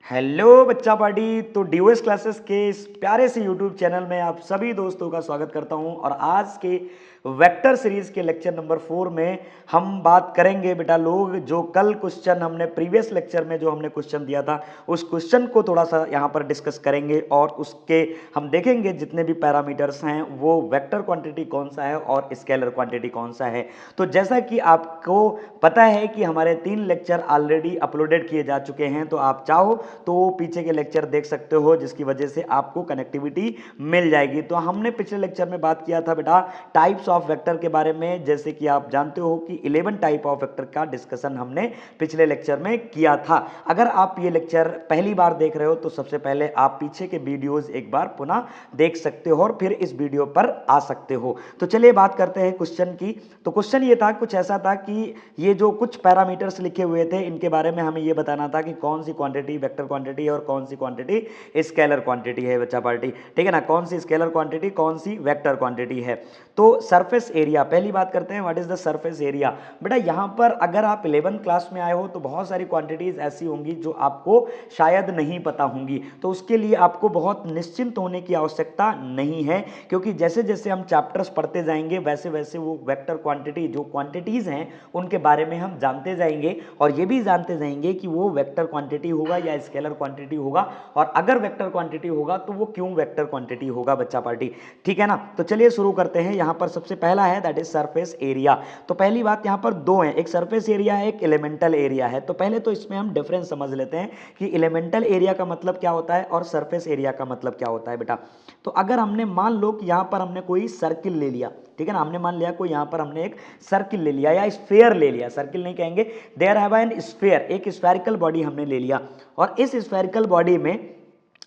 Hello बच्चा party. तो DOS classes के इस प्यारे से यूट्यूब चैनल में आप सभी दोस्तों का स्वागत करता हूं और आज के वेक्टर सीरीज के लेक्चर नंबर 4 में हम बात करेंगे बेटा लोग जो कल क्वेश्चन हमने प्रीवियस लेक्चर में जो हमने क्वेश्चन दिया था उस क्वेश्चन को थोड़ा सा यहां पर डिस्कस करेंगे और उसके हम देखेंगे जितने भी पैरामीटर्स हैं वो वेक्टर क्वांटिटी कौन सा है और स्केलर क्वांटिटी कौन सा है। तो जैसा कि आपको पता है कि हमारे 3 लेक्चर ऑलरेडी अपलोडेड किए जा चुके हैं, तो आप चाहो तो पीछे के लेक्चर देख सकते हो जिसकी वजह से आपको कनेक्टिविटी मिल जाएगी। तो हमने पिछले लेक्चर में बात किया था बेटा टाइप्स ऑफ वेक्टर के बारे में, जैसे कि आप जानते हो कि 11 टाइप ऑफ वेक्टर का डिस्कशन हमने पिछले लेक्चर में किया था। अगर आप ये लेक्चर पहली बार देख रहे हो तो सबसे पहले आप पीछे के वीडियोस एक बार पुनः देख सकते हो और फिर इस वीडियो पर आ सकते हो। तो चलिए बात करते हैं क्वेश्चन की। तो क्वेश्चन ये था, कुछ ऐसा था कि ये जो कुछ पैरामीटर्स लिखे हुए थे इनके बारे में हमें ये बताना था कि कौन सी क्वांटिटी वेक्टर क्वांटिटी और कौन सी क्वांटिटी स्केलर क्वांटिटी है बच्चा पार्टी, ठीक है ना। कौन सी स्केलर क्वांटिटी कौन सी वेक्टर क्वांटिटी है। तो सरफेस एरिया पहली बात करते हैं, what is the surface area. बेटा यहां पर अगर आप 11th क्लास में आए हो तो बहुत सारी क्वांटिटीज ऐसी होंगी जो आपको शायद नहीं पता होंगी, तो उसके लिए आपको बहुत निश्चिंत होने की आवश्यकता नहीं है, क्योंकि जैसे जैसे हम चैप्टर्स पढ़ते जाएंगे वैसे वैसे वो वेक्टर क्वांटिटी जो क्वांटिटीज हैं उनके बारे में हम जानते जाएंगे और ये भी जानते जाएंगे कि वो वेक्टर क्वांटिटी होगा या स्केलर क्वांटिटी होगा, और अगर वेक्टर क्वांटिटी होगा तो वो क्यों वेक्टर क्वांटिटी होगा बच्चा पार्टी, ठीक है ना। तो चलिए शुरू करते हैं। यहां पर सबसे पहला है दैट इज सरफेस एरिया। तो पहली बात यहां पर दो है, एक सरफेस एरिया है एक एलिमेंटल एरिया है। तो पहले तो इसमें हम डिफरेंस समझ लेते हैं कि एलिमेंटल एरिया का मतलब क्या होता है और सरफेस एरिया का मतलब क्या होता है बेटा। तो अगर हमने मान लो कि यहां पर हमने कोई सर्किल ले लिया, ठीक है ना, हमने मान लिया कोई यहां पर हमने एक सर्किल ले लिया या स्फीयर ले लिया, सर्किल नहीं कहेंगे, देयर हैव एन स्फीयर, एक स्फेरिकल बॉडी हमने ले लिया और इस स्फेरिकल बॉडी में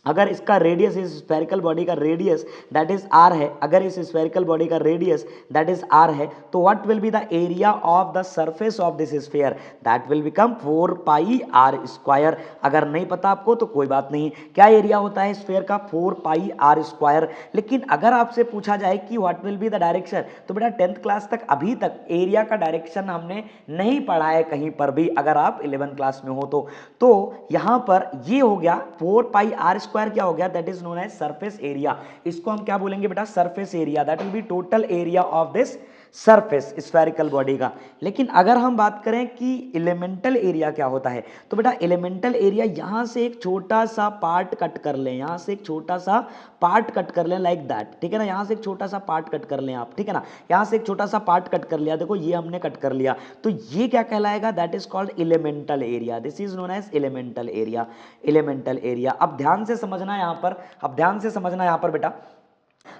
अगर इसका रेडियस, इस स्फेरिकल बॉडी का रेडियस दैट इज आर है, अगर इस स्फेरिकल बॉडी का रेडियस दैट इज आर है, तो what will be the area of the surface of this sphere, that will become 4 pi r square. अगर नहीं पता आपको तो कोई बात नहीं, क्या एरिया होता है स्फीयर का, 4 पाई आर स्क्वायर। लेकिन अगर आपसे पूछा जाए कि what will be the direction, तो बेटा 10th क्लास तक अभी तक एरिया का डायरेक्शन हमने नहीं पढ़ा है कहीं पर भी, अगर आप 11th क्लास में हो तो यहां पर ये हो गया 4 पाई आर स्क्वायर, क्या हो गया, that is known as surface area. इसको हम क्या बोलेंगे बेटा, surface area, that will be total area of this surface spherical body का। लेकिन अगर हम बात करें कि एलिमेंटल एरिया क्या होता है, तो बेटा एलिमेंटल एरिया यहां से एक छोटा सा पार्ट कट कर लें, यहां से एक छोटा सा पार्ट कट कर लें लाइक दैट, ठीक है ना, यहां से एक छोटा सा पार्ट कट कर लें आप, ठीक है ना, यहां से एक छोटा सा पार्ट कट कर लिया, देखो ये हमने कट कर लिया, तो ये क्या कहलाएगा, that is called elemental area, this is known as elemental area, elemental area. अब ध्यान से समझना यहां पर, अब ध्यान से समझना यहां पर बेटा,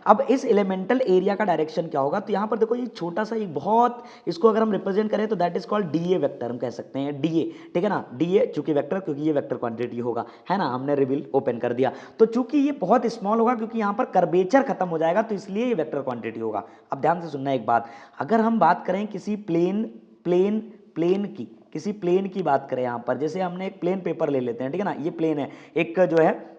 अब इस एलिमेंटल एरिया का डायरेक्शन क्या होगा, तो यहां पर देखो ये छोटा सा एक बहुत, इसको अगर हम रिप्रेजेंट करें तो that is called DA vector, हम कह सकते हैं डीए, ठीक है ना, डीए चूंकि वेक्टर, क्योंकि ये वेक्टर क्वांटिटी होगा, है ना, हमने रिवील ओपन कर दिया, तो चूंकि ये बहुत स्मॉल होगा क्योंकि यहां पर कर्वेचर खत्म हो जाएगा तो इसलिए ये वेक्टर क्वांटिटी होगा। अब ध्यान से सुनना एक बात, अगर हम बात करें किसी प्लेन प्लेन प्लेन की, किसी प्लेन की बात करें यहां पर, जैसे हमने एक प्लेन पेपर ले लेते हैं, ठीक है ना, ये प्लेन है एक जो है,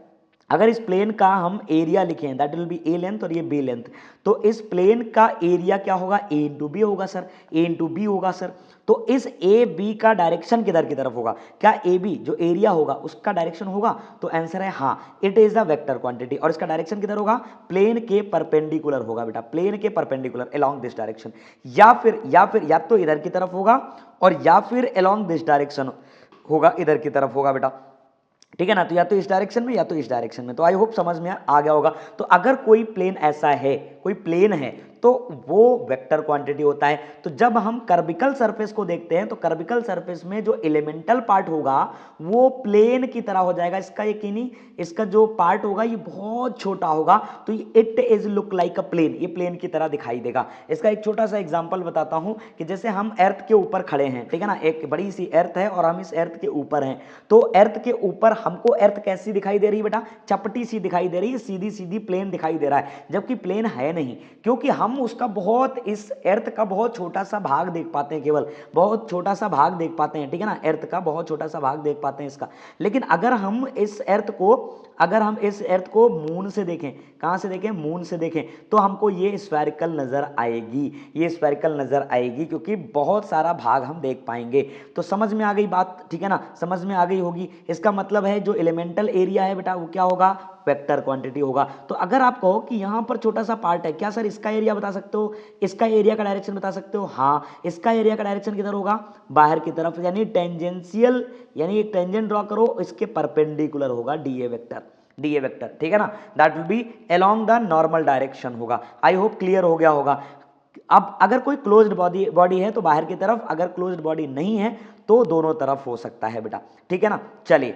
अगर इस प्लेन का हम एरिया लिखें that will B A length और ये बी लेंथ, तो इस प्लेन का एरिया क्या होगा, ए इंटू बी होगा सर, ए इंटू बी होगा सर। तो इस ए बी का डायरेक्शन किधर की तरफ होगा, क्या ए बी जो एरिया होगा उसका डायरेक्शन होगा, तो आंसर है हाँ, it is the vector quantity, और इसका डायरेक्शन किधर होगा, प्लेन के परपेंडिकुलर होगा बेटा, प्लेन के परपेंडिकुलर अलोंग दिस डायरेक्शन, या तो इधर की तरफ होगा और या फिर अलोंग दिस डायरेक्शन होगा, इधर की तरफ होगा बेटा, ठीक है ना, तो या तो इस डायरेक्शन में या तो इस डायरेक्शन में। तो आई होप समझ में आ गया होगा। तो अगर कोई प्लेन ऐसा है, कोई प्लेन है, तो वो वेक्टर क्वांटिटी होता है। तो जब हम कर्विकल सरफेस को देखते हैं तो कर्विकल सरफेस में जो एलिमेंटल पार्ट होगा वो प्लेन की तरह हो जाएगा, इसका यकीनी, इसका जो पार्ट होगा ये बहुत छोटा होगा, तो it is look like a plane, ये प्लेन की तरह दिखाई देगा। इसका एक छोटा सा एग्जांपल बताता हूं कि जैसे हम अर्थ के ऊपर खड़े हैं, ठीक है ना, एक बड़ी सी अर्थ है और हम इस अर्थ के ऊपर हैं, तो अर्थ के ऊपर हमको अर्थ कैसी दिखाई दे रही है बेटा, चपटी सी दिखाई दे रही है, सीधी सीधी प्लेन दिखाई दे रहा है, जबकि प्लेन है नहीं, क्योंकि हम हम उसका बहुत, इस अर्थ का बहुत छोटा सा भाग देख पाते हैं, केवल बहुत छोटा सा भाग देख पाते हैं, ठीक है ना, अर्थ का बहुत छोटा सा भाग देख पाते हैं इसका। लेकिन अगर हम इस अर्थ को मून से देखें, कहां से देखें, मून से देखें, तो हमको ये स्फेरिकल नजर आएगी, ये स्फेरिकल नजर आएगी, क्योंकि बहुत सारा भाग हम देख पाएंगे। तो समझ में आ गई बात, ठीक है ना, समझ में आ गई होगी। इसका मतलब है जो एलिमेंटल एरिया है बेटा वो क्या होगा, वेक्टर क्वांटिटी होगा। तो अगर आप कहो कि यहां पर छोटा सा पार्ट है, क्या सर इसका एरिया बता सकते हो, इसका एरिया का डायरेक्शन बता सकते हो, हाँ, इसका एरिया का डायरेक्शन किधर होगा, बाहर की तरफ, यानी टेंजेंशियल, यानी एक टेंजेंट ड्रॉ करो, इसके परपेंडिकुलर होगा डीए वेक्टर, डीए वेक्टर, ठीक है ना, that will be along the normal direction होगा। आई होप क्लियर हो गया होगा। अब अगर कोई क्लोज्ड बॉडी है तो बाहर की तरफ, अगर क्लोज्ड बॉडी नहीं है तो दोनों तरफ हो सकता है बेटा, ठीक है ना। चलिए,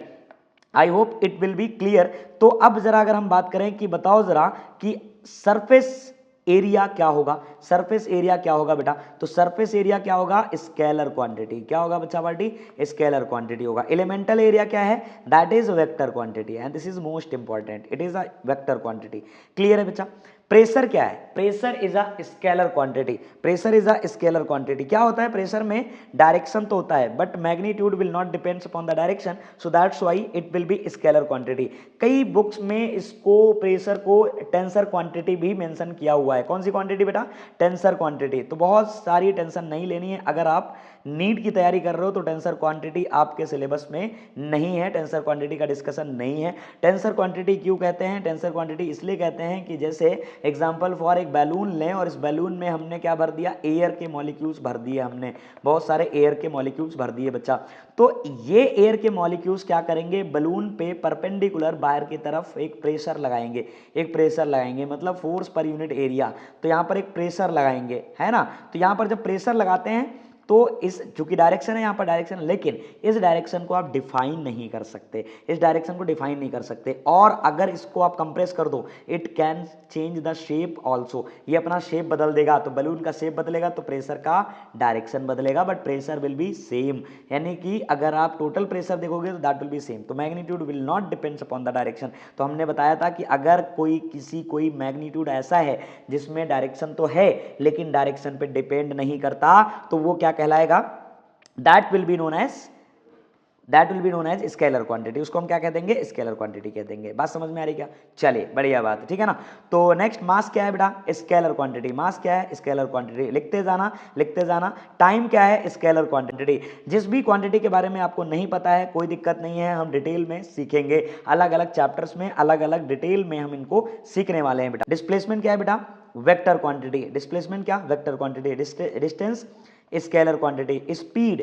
I hope it will be clear. तो अब जरा अगर हम बात करें कि बताओ जरा कि सरफेस एरिया क्या होगा, सरफेस एरिया क्या होगा बेटा, तो सरफेस एरिया क्या होगा, स्केलर क्वांटिटी, क्या होगा बच्चा पार्टी, स्केलर क्वांटिटी होगा। एलिमेंटल एरिया क्या है, that is vector quantity, and this is most important, it is a vector quantity. Clear है बच्चा। प्रेशर क्या है, pressure is a scalar quantity, pressure is a scalar quantity. क्या होता है प्रेशर में, डायरेक्शन तो होता है but magnitude will not depends upon the direction, so that's why it will be scalar quantity. कई बुक्स में इसको, प्रेशर को टेंसर क्वांटिटी भी मेंशन किया हुआ है। कौन सी क्वांटिटी बेटा, टेंसर क्वांटिटी। तो बहुत सारी टेंशन नहीं लेनी है, अगर आप नीट की तैयारी कर रहे हो तो टेंसर क्वांटिटी आपके सिलेबस में नहीं है, टेंसर क्वांटिटी का डिस्कशन नहीं है। टेंसर क्वांटिटी क्यों कहते हैं, टेंसर क्वांटिटी इसलिए कहते हैं कि जैसे एग्जांपल फॉर एक बैलून लें और इस बैलून में हमने क्या भर दिया, एयर के मॉलिक्यूल्स भर दिए, हमने बहुत सारे एयर के मॉलिक्यूल्स भर दिए बच्चा। तो ये एयर के मॉलिक्यूल्स क्या करेंगे, बलून पे परपेंडिकुलर बाहर की तरफ एक प्रेशर लगाएंगे, एक प्रेशर लगाएंगे, मतलब फोर्स पर यूनिट एरिया। तो यहां पर एक प्रेशर लगाएंगे, है ना। तो यहां पर जब प्रेशर लगाते हैं तो इस, चूंकि डायरेक्शन है यहाँ पर डायरेक्शन, लेकिन इस डायरेक्शन को आप डिफाइन नहीं कर सकते, इस डायरेक्शन को डिफाइन नहीं कर सकते। और अगर इसको आप कंप्रेस कर दो, it can change the shape also, ये अपना शेप बदल देगा। तो बलून का शेप बदलेगा तो प्रेशर का डायरेक्शन बदलेगा, but pressure will be same, यानी कि अगर आप टोटल प्रेशर देखोगे तो दैट विल बी सेम। तो magnitude will not depends upon the direction. तो हमने बताया था कि अगर कोई मैग्नीट्यूड ऐसा है जिसमें डायरेक्शन तो है लेकिन डायरेक्शन पे डिपेंड नहीं करता, तो वो क्या कहलाएगा, that will be known as scalar quantity. उसको हम क्या कह देंगे, स्केलर क्वांटिटी कह देंगे। बात समझ में आ रही क्या, चलिए बढ़िया बात है, ठीक है ना। तो नेक्स्ट मास क्या है बेटा, स्केलर क्वांटिटी। मास क्या है, स्केलर क्वांटिटी। लिखते जाना लिखते जाना। टाइम क्या है, स्केलर क्वांटिटी। जिस भी क्वांटिटी के बारे में आपको नहीं पता है कोई दिक्कत नहीं है, हम डिटेल में सीखेंगे, अलग अलग चैप्टर्स में अलग अलग डिटेल में हम इनको सीखने वाले हैं बेटा। डिस्प्लेसमेंट क्या है बेटा, वेक्टर क्वांटिटी। डिस्प्लेसमेंट क्या, vector quantity. Distance scalar quantity. Speed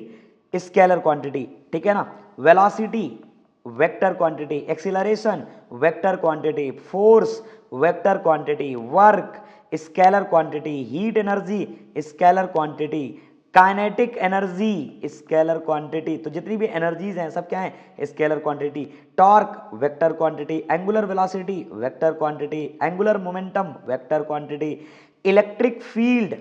scalar quantity, ठीक है ना। Velocity vector quantity. Acceleration vector quantity. Force vector quantity. Work scalar quantity. Heat energy scalar quantity. Kinetic energy scalar quantity. तो जितनी भी energies हैं सब क्या है, scalar quantity. Torque vector quantity. Angular velocity vector quantity. Angular momentum vector quantity. Electric field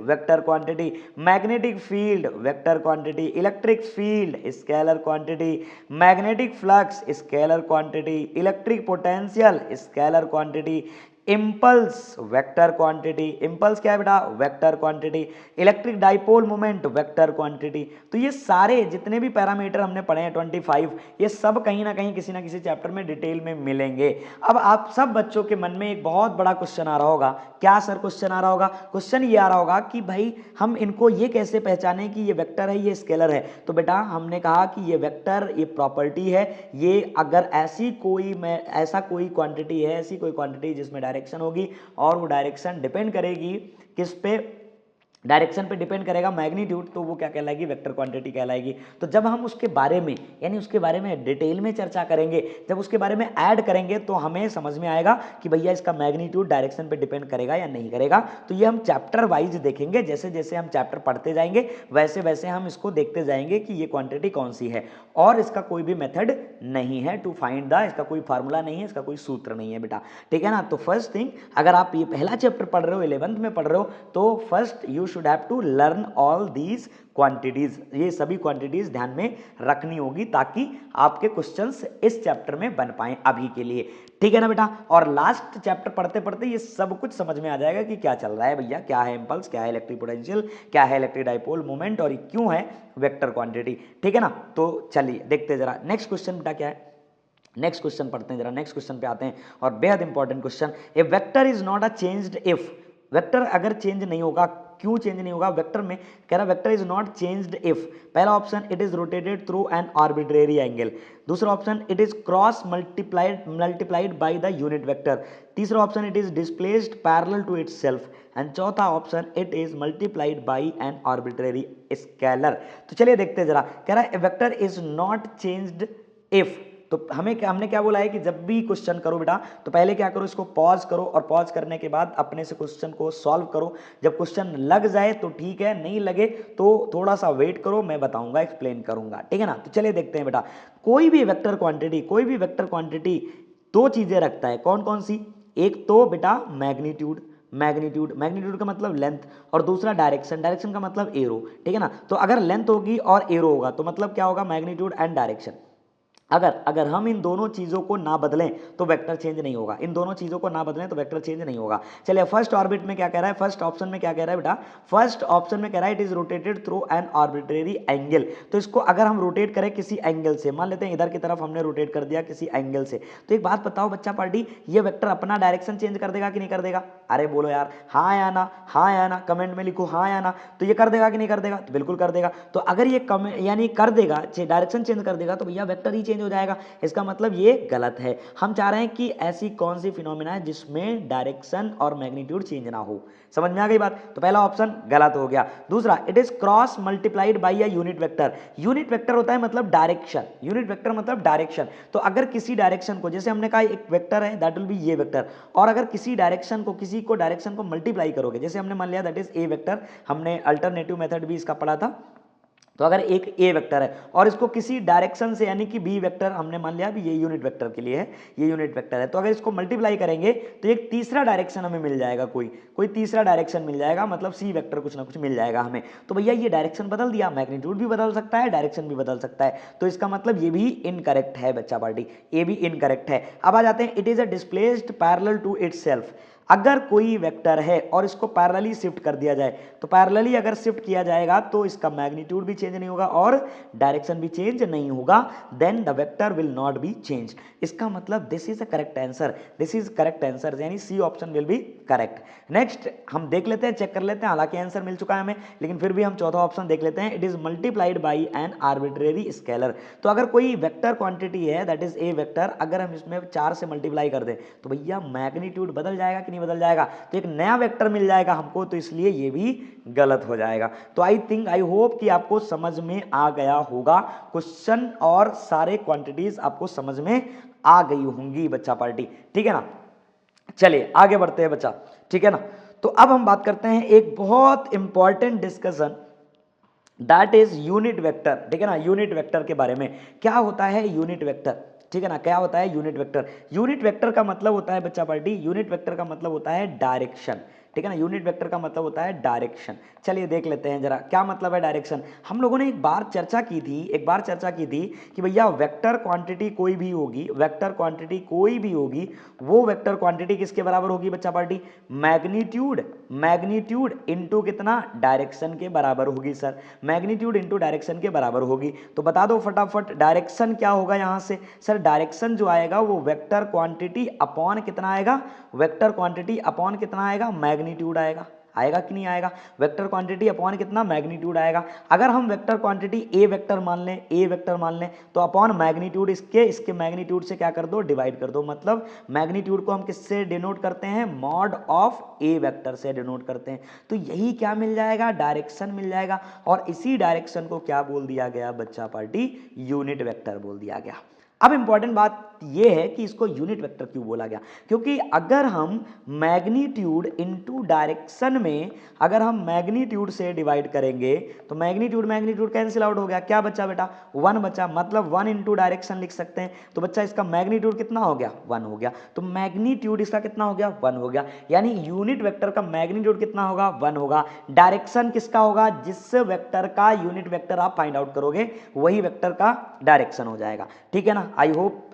vector quantity. Magnetic field vector quantity. Electric field scalar quantity. Magnetic flux scalar quantity. Electric potential scalar quantity. Impulse vector quantity. Impulse क्या है बेटा, vector quantity. Electric dipole moment vector quantity. तो ये सारे जितने भी parameter हमने पढ़े हैं 25, ये सब कहीं ना कहीं किसी ना किसी चैप्टर में डिटेल में मिलेंगे। अब आप सब बच्चों के मन में एक बहुत बड़ा क्वेश्चन आ रहा होगा, क्या सर क्वेश्चन आ रहा होगा, क्वेश्चन ये आ रहा होगा कि भाई हम इनको ये कैसे पहचाने कि ये वेक्टर है ये स्केलर है। तो बेटा हमने कहा कि ये वेक्टर ये प्रॉपर्टी है, ये अगर ऐसा कोई क्वांटिटी है, ऐसी कोई क्वांटिटी जिसमें डायरेक्शन होगी और वो डायरेक्शन डिपेंड करेगी किस पे, डायरेक्शन पे डिपेंड करेगा मैग्नीट्यूड, तो वो क्या कहलाएगी, वेक्टर क्वांटिटी कहलाएगी। तो जब हम उसके बारे में यानी उसके बारे में डिटेल में चर्चा करेंगे, जब उसके बारे में ऐड करेंगे तो हमें समझ में आएगा कि भैया इसका मैग्नीट्यूड डायरेक्शन पे डिपेंड करेगा या नहीं करेगा। तो ये हम चैप्टर वाइज देखेंगे, जैसे जैसे हम चैप्टर पढ़ते जाएंगे वैसे वैसे हम इसको देखते जाएंगे कि ये क्वांटिटी कौन सी है। और इसका कोई भी मेथड नहीं है टू फाइंड द, इसका कोई फार्मूला नहीं है, इसका कोई सूत्र नहीं है बेटा, ठीक है ना। तो फर्स्ट थिंग, अगर आप ये पहला चैप्टर पढ़ रहे हो 11th में पढ़ रहे हो तो first you should have to learn all these quantities, ये सभी क्वांटिटीज ध्यान में रखनी होगी ताकि आपके क्वेश्चंस इस चैप्टर में बन पाए अभी के लिए, ठीक है ना बेटा। और लास्ट चैप्टर पढ़ते पढ़ते ये सब कुछ समझ में आ जाएगा कि क्या चल रहा है भैया, क्या है इंपल्स, क्या है इलेक्ट्रिक पोटेंशियल, क्या है इलेक्ट्रिक डाइपोल मोमेंट और क्यों है वेक्टर क्वांटिटी, ठीक है ना। तो चलिए देखते जरा नेक्स्ट क्वेश्चन बेटा क्या है, नेक्स्ट क्वेश्चन पढ़ते हैं जरा, नेक्स्ट क्वेश्चन पे आते हैं और बेहद important question, A vector is not a changed if, vector अगर चेंज नहीं होगा, क्यों चेंज नहीं होगा वेक्टर में, कह रहा vector is not changed if, पहला option it is rotated through an arbitrary angle, दूसरा option it is cross multiplied by the unit vector, तीसरा option it is displaced parallel to itself and चौथा option it is multiplied by an arbitrary scalar. तो चलिए देखते हैं जरा, कह रहा है vector is not changed if, तो हमने क्या बोला है कि जब भी क्वेश्चन करो बेटा तो पहले क्या करो, इसको पॉज करो और पॉज करने के बाद अपने से क्वेश्चन को सॉल्व करो, जब क्वेश्चन लग जाए तो ठीक है, नहीं लगे तो थोड़ा सा वेट करो, मैं बताऊंगा, एक्सप्लेन करूंगा, ठीक है ना। तो चलिए देखते हैं बेटा, कोई भी वेक्टर क्वांटिटी दो चीजें रखता है, कौन कौन सी, एक तो बेटा मैग्नीट्यूड का मतलब लेंथ और दूसरा डायरेक्शन का मतलब एरो, ठीक है ना। तो अगर लेंथ होगी और एरो होगा तो मतलब क्या होगा, मैग्नीट्यूड एंड डायरेक्शन। अगर हम इन दोनों चीजों को ना बदलें तो वेक्टर चेंज नहीं होगा, इन दोनों चीजों को ना बदलें तो वेक्टर चेंज नहीं होगा। चलिए फर्स्ट ऑर्बिट में क्या कह रहा है, फर्स्ट ऑप्शन में क्या कह रहा है बेटा, फर्स्ट ऑप्शन में कह रहा है it is rotated through an arbitrary angle, तो इसको अगर हम रोटेट करें किसी एंगल से, मान लेते हैं इधर की तरफ हमने रोटेट कर दिया किसी एंगल से, तो एक बात बताओ बच्चा पार्टी, ये वेक्टर अपना डायरेक्शन चेंज कर देगा कि नहीं कर देगा, अरे बोलो यार हाँ या ना, कमेंट में लिखो हाँ या ना, तो ये कर देगा कि नहीं कर देगा, तो बिल्कुल कर देगा। तो अगर ये यानी कर देगा, डायरेक्शन चेंज कर देगा तो भैया वेक्टर ही चेंज हो जाएगा, इसका मतलब ये गलत है। हम चाह रहे हैं कि ऐसी कौन सी फिनोमिना है जिसमें डायरेक्शन और मैग्नीट्यूड चेंज ना हो, समझ में आ गई बात, तो पहला ऑप्शन गलत हो गया। दूसरा it is cross multiplied bye a unit vector, unit vector होता है मतलब डायरेक्शन, यूनिट वेक्टर मतलब डायरेक्शन, तो अगर किसी डायरेक्शन को, जैसे हमने कहा एक वेक्टर है दैट विल बी ये वेक्टर, और अगर किसी डायरेक्शन को मल्टीप्लाई करोगे, जैसे हमने मान लिया दैट इज ए वेक्टर, हमने अल्टरनेटिव मेथड भी इसका पढ़ा था, तो अगर एक ए वेक्टर है और इसको किसी डायरेक्शन से यानी कि बी वेक्टर हमने मान लिया, भी ये यूनिट वेक्टर के लिए है, ये यूनिट वेक्टर है, तो अगर इसको मल्टीप्लाई करेंगे तो एक तीसरा डायरेक्शन हमें मिल जाएगा, कोई तीसरा डायरेक्शन मिल जाएगा, मतलब सी वेक्टर कुछ ना कुछ मिल जाएगा हमें। तो भैया ये डायरेक्शन बदल दिया, मैग्नीट्यूड भी बदल सकता है, डायरेक्शन भी बदल सकता है, तो इसका मतलब ये भी इनकरेक्ट है बच्चा पार्टी, ये भी इनकरेक्ट है। अब आ जाते हैं, it is a displaced parallel to itself, अगर कोई वेक्टर है और इसको पैरेलली शिफ्ट कर दिया जाए, तो पैरेलली अगर शिफ्ट किया जाएगा तो इसका मैग्नीट्यूड भी चेंज नहीं होगा और डायरेक्शन भी चेंज नहीं होगा, then the vector will not be change, इसका मतलब this is a correct answer, this is correct answer, यानी C option will be correct. Next हम देख लेते हैं, चेक कर लेते हैं, हालांकि आंसर मिल चुका है हमें, लेकिन फिर भी हम चौथा ऑप्शन देख लेते हैं, it is multiplied by N arbitrary scalar, तो अगर कोई वेक्टर क्वांटिटी है दैट इज ए वेक्टर, अगर हम इसमें 4 से मल्टीप्लाई कर दें तो भैया मैग्नीट्यूड बदल जाएगा कि नहीं बदल जाएगा, तो एक नया वेक्टर मिल जाएगा हमको, तो इसलिए ये भी गलत हो जाएगा। तो आई होप कि आपको समझ में आ गया होगा क्वेश्चन और सारे क्वांटिटीज आपको समझ में आ गई होंगी बच्चा पार्टी, ठीक है ना। चलिए आगे बढ़ते हैं बच्चा, ठीक है ना। तो अब हम बात करते हैं एक बहुत important discussion, that is unit vector, ठीक है ना, यूनिट वेक्टर के बारे में, क्या होता है यूनिट वेक्टर, ठीक है ना, क्या होता है यूनिट वेक्टर। यूनिट वेक्टर का मतलब होता है बच्चा पार्टी, यूनिट वेक्टर का मतलब होता है डायरेक्शन, ठीक है ना, यूनिट वेक्टर का मतलब होता है डायरेक्शन। चलिए देख लेते हैं जरा क्या मतलब है डायरेक्शन। हम लोगों ने एक बार चर्चा की थी कि भैया वेक्टर क्वांटिटी कोई भी होगी, वेक्टर क्वांटिटी कोई भी होगी, वो वेक्टर क्वांटिटी किसके बराबर होगी बच्चा पार्टी, मैग्नीट्यूड इनटू कितना, डायरेक्शन के बराबर होगी सर, मैग्नीट्यूड इनटू डायरेक्शन के बराबर होगी। तो बता दो फटाफट डायरेक्शन क्या होगा यहां से, सर डायरेक्शन जो आएगा वो वेक्टर क्वांटिटी अपॉन कितना आएगा, वेक्टर क्वांटिटी अपॉन कितना आएगा, मैग्नीट्यूड आएगा, आएगा कि नहीं आएगा, वेक्टर क्वांटिटी अपॉन कितना, मैग्नीट्यूड आएगा। अगर हम वेक्टर क्वांटिटी ए वेक्टर मान लें तो अपॉन मैग्नीट्यूड इसके मैग्नीट्यूड से क्या कर दो, डिवाइड कर दो, मतलब मैग्नीट्यूड को हम किससे डिनोट करते हैं, मॉड ऑफ ए वेक्टर से डिनोट करते हैं, तो यही क्या मिल जाएगा, डायरेक्शन मिल जाएगा, और इसी डायरेक्शन को क्या बोल दिया गया बच्चा पार्टी, यूनिट वेक्टर बोल दिया गया। अब इंपॉर्टेंट बात ये है कि इसको यूनिट वेक्टर क्यों बोला गया, क्योंकि अगर हम मैग्नीट्यूड इनटू डायरेक्शन में अगर हम मैग्नीट्यूड से डिवाइड करेंगे तो मैग्नीट्यूड मैग्नीट्यूड कैंसिल आउट हो गया, क्या बचा बेटा 1 बचा, मतलब 1 इनटू डायरेक्शन लिख सकते हैं। तो बच्चा इसका मैग्नीट्यूड कितना हो गया 1 हो गया, तो मैग्नीट्यूड इसका कितना हो गया 1 हो गया, यानी यूनिट वेक्टर का मैग्नीट्यूड कितना होगा 1 होगा। डायरेक्शन किसका होगा, जिस वेक्टर का यूनिट वेक्टर आप फाइंड आउट करोगे वही वेक्टर का डायरेक्शन हो जाएगा, ठीक है ना। I hope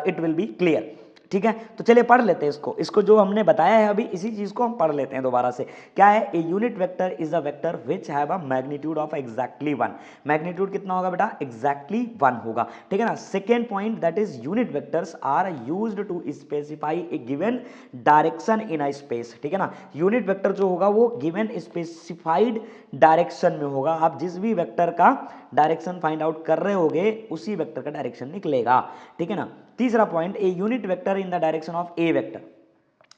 it will be clear, ठीक है। तो चलिए पढ़ लेते हैं इसको जो हमने बताया है अभी इसी चीज को हम पढ़ लेते हैं दोबारा से। क्या है, a unit vector is a vector which have a magnitude of exactly 1। Magnitude कितना होगा बेटा एग्जैक्टली 1 होगा, ठीक है ना। Second point that is unit vectors are used to specify a given direction in a space, ठीक है ना। यूनिट वेक्टर जो होगा वो गिवन स्पेसिफाइड डायरेक्शन में होगा, आप जिस भी वेक्टर का डायरेक्शन फाइंड आउट कर रहे होगे उसी वेक्टर का डायरेक्शन निकलेगा, ठीक है ना। तीसरा point, A unit vector in the direction of A vector,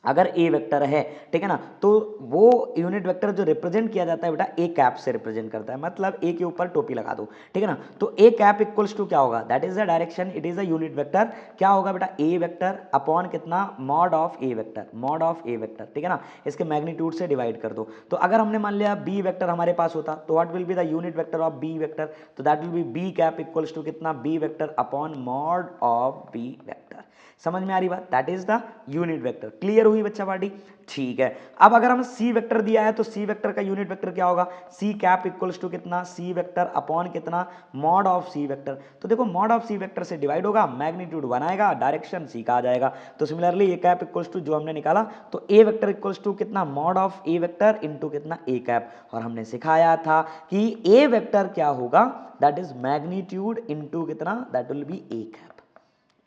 अगर ए वेक्टर है, ठीक है ना, तो वो यूनिट वेक्टर जो रिप्रेजेंट किया जाता है बेटा ए कैप से रिप्रेजेंट करता है, मतलब ए के ऊपर टोपी लगा दो, ठीक है ना। तो ए कैप इक्वल्स टू क्या होगा, that is the direction, it is a unit vector, क्या होगा बेटा ए वेक्टर अपॉन कितना mod of A vector, mod of A vector, ठीक है ना। इसके मैग्नीट्यूड से डिवाइड कर दो। तो अगर हमने मान लिया बी वेक्टर हमारे पास होता तो what will be the unit vector of B vector, तो that will be B cap equals to कितना B vector upon mod of B vector. समझ में आ रही बात, that is the unit vector. Clear हुई बच्चा पार्टी, ठीक है। अब अगर हम सी वेक्टर दिया है तो सी वेक्टर का यूनिट वेक्टर क्या होगा, सी कैप इक्वल्स टू कितना सी वेक्टर अपॉन कितना मॉड ऑफ सी वेक्टर। तो देखो मॉड ऑफ सी वेक्टर से डिवाइड होगा, मैग्नीट्यूड 1 आएगा, डायरेक्शन सी का आ जाएगा। तो similarly A cap equals to जो हमने निकाला तो ए वेक्टर इक्वल्स टू कितना mod of A vector into कितना ए कैप, और हमने सिखाया था कि ए वेक्टर क्या होगा, दैट इज मैग्नीट्यूड इनटू कितना that will B A cap.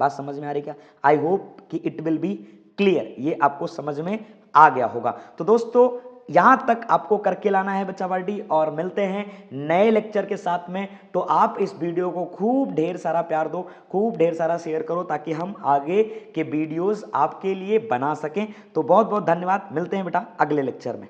बात समझ में आ रही क्या, आई होप कि इट विल बी क्लियर, ये आपको समझ में आ गया होगा। तो दोस्तों यहां तक आपको करके लाना है बच्चा पार्टी, और मिलते हैं नए लेक्चर के साथ में। तो आप इस वीडियो को खूब ढेर सारा प्यार दो, खूब ढेर सारा शेयर करो, ताकि हम आगे के वीडियोस आपके लिए बना सकें। तो बहुत बहुत धन्यवाद, मिलते हैं बेटा अगले लेक्चर में।